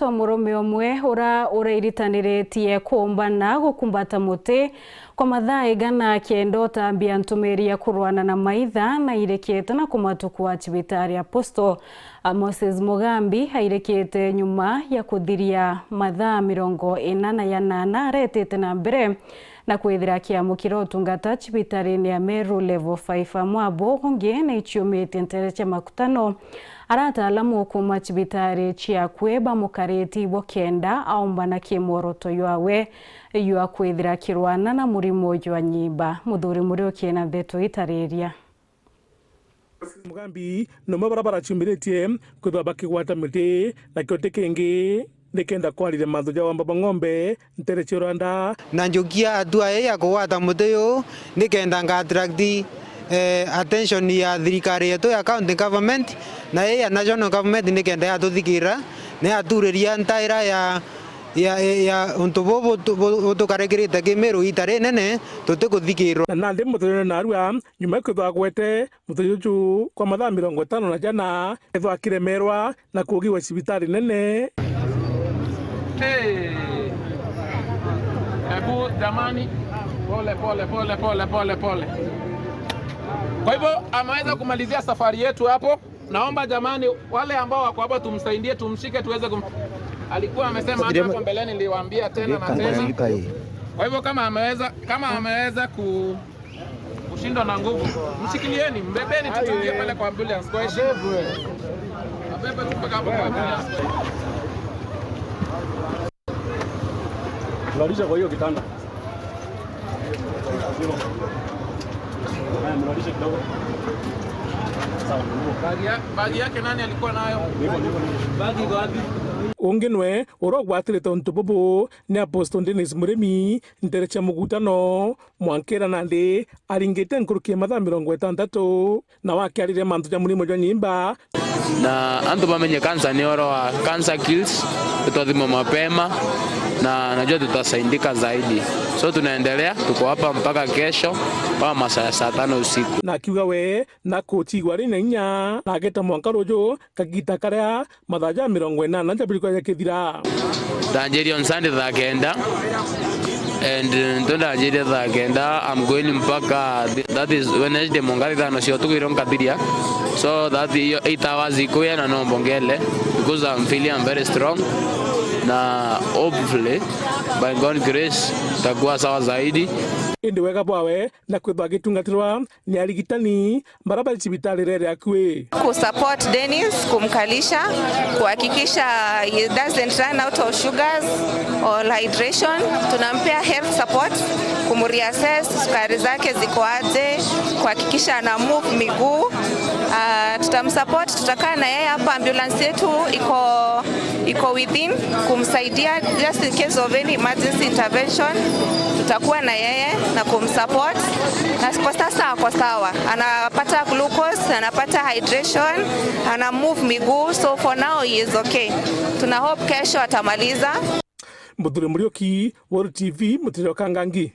to murume omwe ura iritaniritie kumbana gukumbata muti kwa mathaa igana kenda tambia ntumiria kurwana na maitha na irekete na kumatukwa cibitari Apostle. Moses Mugambi hairekete nyuma ya kuthiria mathaa 48 aretete na mbere na kwithira kiamukira utungata cibitari ya Meru level 5 Mwabo nge na ichiumite ntere cha makutano arataalamu kuma cibitari cia kweba mukareti bokenda aumbana kimoroto yawe yua kwithira kirwana na murimo jwa nyimba muthuri murio kiena beto itariria. Mugambi no mabarabara chimbiretie kwithwa bakigwata miti na kyote kengi nikenda kwarire mathu ja wamba ng'ombe ntere cia Rwanda na njukia atua ya kuwata muteyo nikenda nga attract attention ya thirikari yetu ya county government na ya national government nikenda ya tuthikira na aturiria ntaira ya untubo utukarekirite Kimeru itare nene tutikuthikirwo na ndi muthuri na arua nyuma kwithwa gwete muthuri kwa mathaa 50 na jana ethwa kiremerwa na kugiwa cibitari nene. Hebu jamani, pole. Kwa hivyo ameweza kumalizia safari yetu hapo. Naomba jamani, wale ambao wako hapa tumsaidie, tumshike tuweze alikuwa amesema hapo mbeleni, niliwaambia tena na tena. Kwa hivyo kama ameweza kushindwa na nguvu, mshikilieni, mbebeni tuingie pale kwa ambulance kwa heshima. Abebe mpaka hapo kwa ambulance. Mrudisha kwa hiyo kitanda. Mrudisha kidogo. Sawa. Bagi yake nani alikuwa nayo? Bagi wapi? Ongenwe urogwatire tonto bobo ni Apostle Dennis Muremi ntere cha mugutano mwankera nande aringete nkurukie mathaa 60 na wakiarire mantu ja murimo jwa nyimba na antu bamenye kansa ni oro wa cancer kills tutathima mapema na najua tutasaidika zaidi, so tunaendelea, tuko hapa mpaka kesho kwa masaa ya saa 5 usiku. Na kiuga we na kochi gwari na inya na geta mwanka rojo kagita karia mathaja 40 njabiriko ya kithira Danjeri on Sunday the agenda and Danjeri the agenda I'm going mpaka that is Wednesday mongari dano sio tukiro nkathiria, so that 8 hours ikuya na no mbongele because I'm feeling I'm very strong na hopefully by God's grace takuwa sawa zaidi. Indi wega bwawe na kwithwa gitungatirwa ni arigitani barabara cibitari rere akwe ku support Dennis, kumkalisha, kuhakikisha he doesn't run out of sugars or hydration. Tunampea health support, kumreassess sukari zake ziko aje, kuhakikisha ana move miguu. Tutamsupport, tutakaa na yeye hapa, ambulance yetu iko within kumsaidia just in case of any emergency intervention. Tutakuwa na yeye na kumsupport, na kwa sasa kwa sawa, anapata glucose, anapata hydration, ana move miguu, so for now he is okay. Tuna hope kesho atamaliza. Muthuri Murioki, World TV, Mutiro Kangangi.